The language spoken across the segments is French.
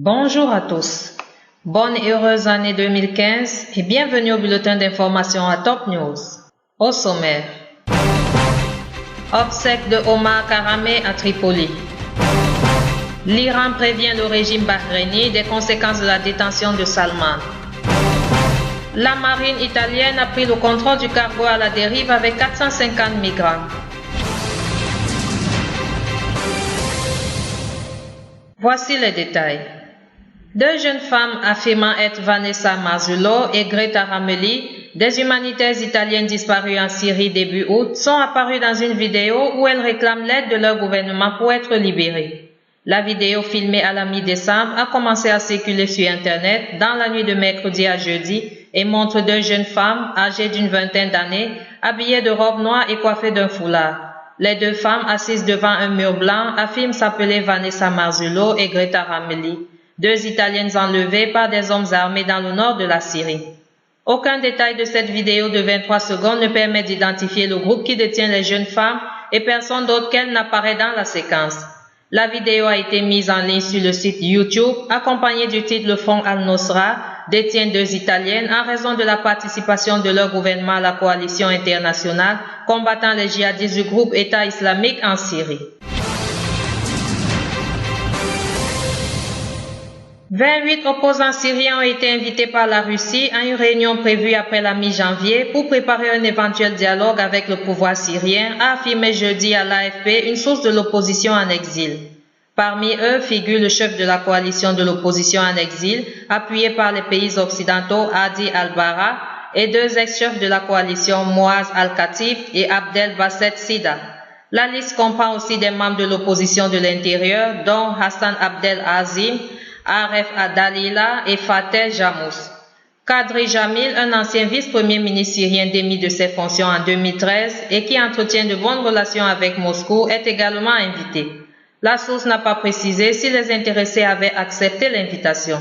Bonjour à tous. Bonne et heureuse année 2015 et bienvenue au bulletin d'information à Top News. Au sommaire. Obsèques de Omar Karameh à Tripoli. L'Iran prévient le régime bahreïni des conséquences de la détention de Salman. La marine italienne a pris le contrôle du cargo à la dérive avec 450 migrants. Voici les détails. Deux jeunes femmes affirmant être Vanessa Marzullo et Greta Ramelli, des humanitaires italiennes disparues en Syrie début août, sont apparues dans une vidéo où elles réclament l'aide de leur gouvernement pour être libérées. La vidéo filmée à la mi-décembre a commencé à circuler sur Internet dans la nuit de mercredi à jeudi et montre deux jeunes femmes âgées d'une vingtaine d'années, habillées de robes noires et coiffées d'un foulard. Les deux femmes assises devant un mur blanc affirment s'appeler Vanessa Marzullo et Greta Ramelli, deux Italiennes enlevées par des hommes armés dans le nord de la Syrie. Aucun détail de cette vidéo de 23 secondes ne permet d'identifier le groupe qui détient les jeunes femmes et personne d'autre qu'elles n'apparaît dans la séquence. La vidéo a été mise en ligne sur le site YouTube, accompagnée du titre Le Front Al-Nosra détient deux Italiennes en raison de la participation de leur gouvernement à la coalition internationale combattant les djihadistes du groupe État islamique en Syrie. 28 opposants syriens ont été invités par la Russie à une réunion prévue après la mi-janvier pour préparer un éventuel dialogue avec le pouvoir syrien, a affirmé jeudi à l'AFP une source de l'opposition en exil. Parmi eux figure le chef de la coalition de l'opposition en exil, appuyé par les pays occidentaux Hadi al-Barra, et deux ex-chefs de la coalition Moaz al-Khatib et Abdel Basset Sida. La liste comprend aussi des membres de l'opposition de l'intérieur, dont Hassan Abdel Azim, Aref Adalila et Fateh Jamous. Kadri Jamil, un ancien vice-premier ministre syrien démis de ses fonctions en 2013 et qui entretient de bonnes relations avec Moscou, est également invité. La source n'a pas précisé si les intéressés avaient accepté l'invitation.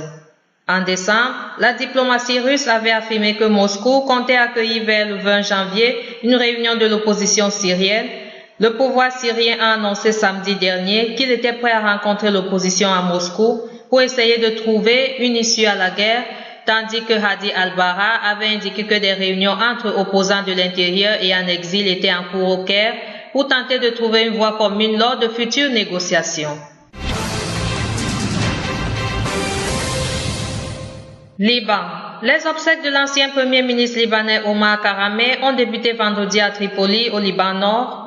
En décembre, la diplomatie russe avait affirmé que Moscou comptait accueillir vers le 20 janvier une réunion de l'opposition syrienne. Le pouvoir syrien a annoncé samedi dernier qu'il était prêt à rencontrer l'opposition à Moscou pour essayer de trouver une issue à la guerre, tandis que Hadi al-Barra avait indiqué que des réunions entre opposants de l'intérieur et en exil étaient en cours au Caire pour tenter de trouver une voie commune lors de futures négociations. Liban. Les obsèques de l'ancien premier ministre libanais Omar Karameh ont débuté vendredi à Tripoli, au Liban Nord.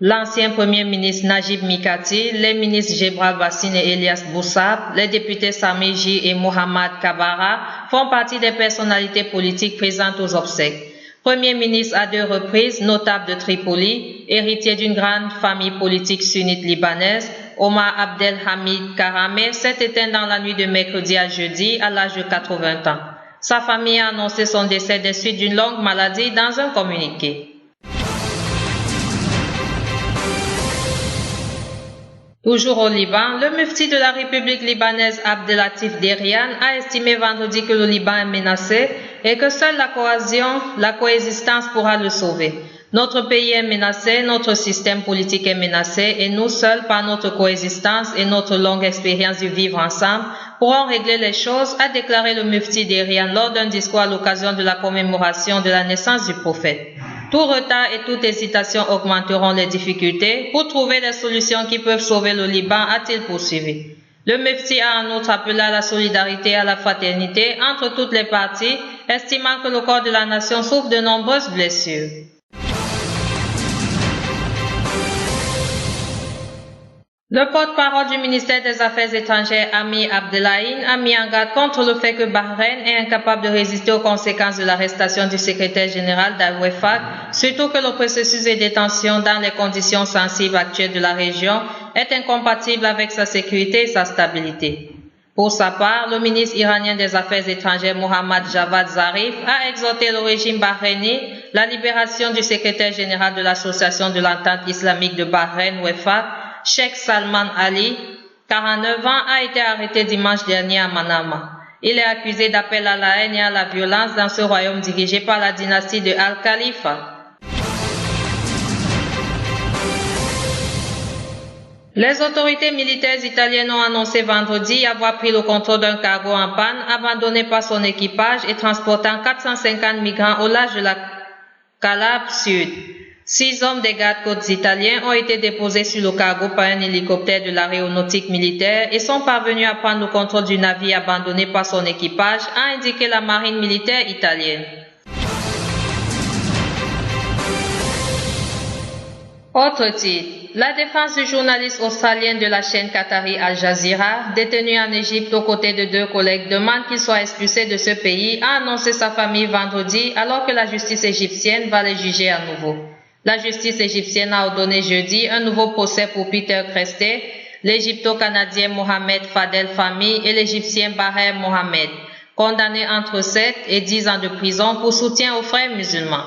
L'ancien premier ministre Najib Mikati, les ministres Gebral Bassine et Elias Boussab, les députés Sami J et Mohamed Kabara font partie des personnalités politiques présentes aux obsèques. Premier ministre à deux reprises, notable de Tripoli, héritier d'une grande famille politique sunnite libanaise, Omar Abdel Hamid Karameh s'est éteint dans la nuit de mercredi à jeudi à l'âge de 80 ans. Sa famille a annoncé son décès des suites d'une longue maladie dans un communiqué. Toujours au Liban, le mufti de la République libanaise Abdelatif Derian a estimé vendredi que le Liban est menacé et que seule la coexistence pourra le sauver. Notre pays est menacé, notre système politique est menacé et nous seuls, par notre coexistence et notre longue expérience du vivre ensemble, pourrons régler les choses, a déclaré le mufti Derian lors d'un discours à l'occasion de la commémoration de la naissance du prophète. Tout retard et toute hésitation augmenteront les difficultés pour trouver des solutions qui peuvent sauver le Liban, a-t-il poursuivi. Le mufti a en outre appelé à la solidarité et à la fraternité entre toutes les parties, estimant que le corps de la nation souffre de nombreuses blessures. Le porte-parole du ministère des Affaires étrangères, Amir Abdellahian, a mis en garde contre le fait que Bahreïn est incapable de résister aux conséquences de l'arrestation du secrétaire général d'Al-Wefaq, surtout que le processus de détention dans les conditions sensibles actuelles de la région est incompatible avec sa sécurité et sa stabilité. Pour sa part, le ministre iranien des Affaires étrangères Mohammad Javad Zarif a exhorté le régime bahreïni la libération du secrétaire général de l'Association de l'Entente islamique de Bahreïn, Wefaq, Sheikh Salman Ali, 49 ans, a été arrêté dimanche dernier à Manama. Il est accusé d'appel à la haine et à la violence dans ce royaume dirigé par la dynastie de Al-Khalifa. Les autorités militaires italiennes ont annoncé vendredi avoir pris le contrôle d'un cargo en panne abandonné par son équipage et transportant 450 migrants au large de la Calabre Sud. 6 hommes des gardes-côtes italiens ont été déposés sur le cargo par un hélicoptère de l'aéronautique militaire et sont parvenus à prendre le contrôle du navire abandonné par son équipage, a indiqué la marine militaire italienne. Autre titre. La défense du journaliste australien de la chaîne qatari Al Jazeera, détenu en Égypte aux côtés de 2 collègues, demande qu'il soit expulsé de ce pays, a annoncé sa famille vendredi alors que la justice égyptienne va les juger à nouveau. La justice égyptienne a ordonné jeudi un nouveau procès pour Peter Cresté, l'Égypto-Canadien Mohamed Fadel Fahmy et l'Égyptien Baher Mohamed, condamnés entre 7 et 10 ans de prison pour soutien aux frères musulmans.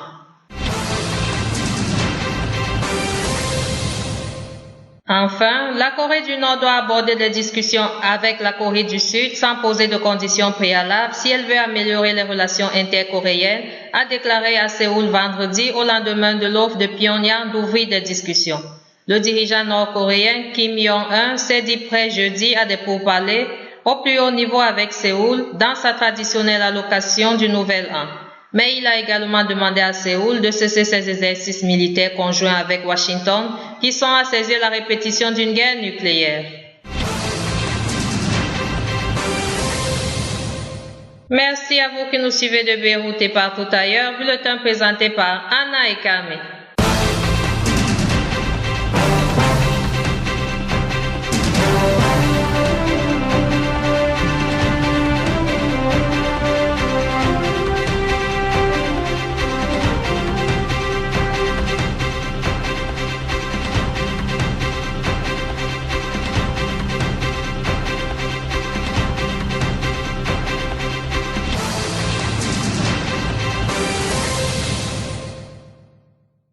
Enfin, la Corée du Nord doit aborder des discussions avec la Corée du Sud sans poser de conditions préalables si elle veut améliorer les relations intercoréennes, a déclaré à Séoul vendredi au lendemain de l'offre de Pyongyang d'ouvrir des discussions. Le dirigeant nord-coréen Kim Jong-un s'est dit prêt jeudi à des pourparlers au plus haut niveau avec Séoul dans sa traditionnelle allocation du Nouvel An. Mais il a également demandé à Séoul de cesser ses exercices militaires conjoints avec Washington qui sont à ses yeux la répétition d'une guerre nucléaire. Merci à vous qui nous suivez de Beyrouth et partout ailleurs. Bulletin présenté par Anna et Carmen.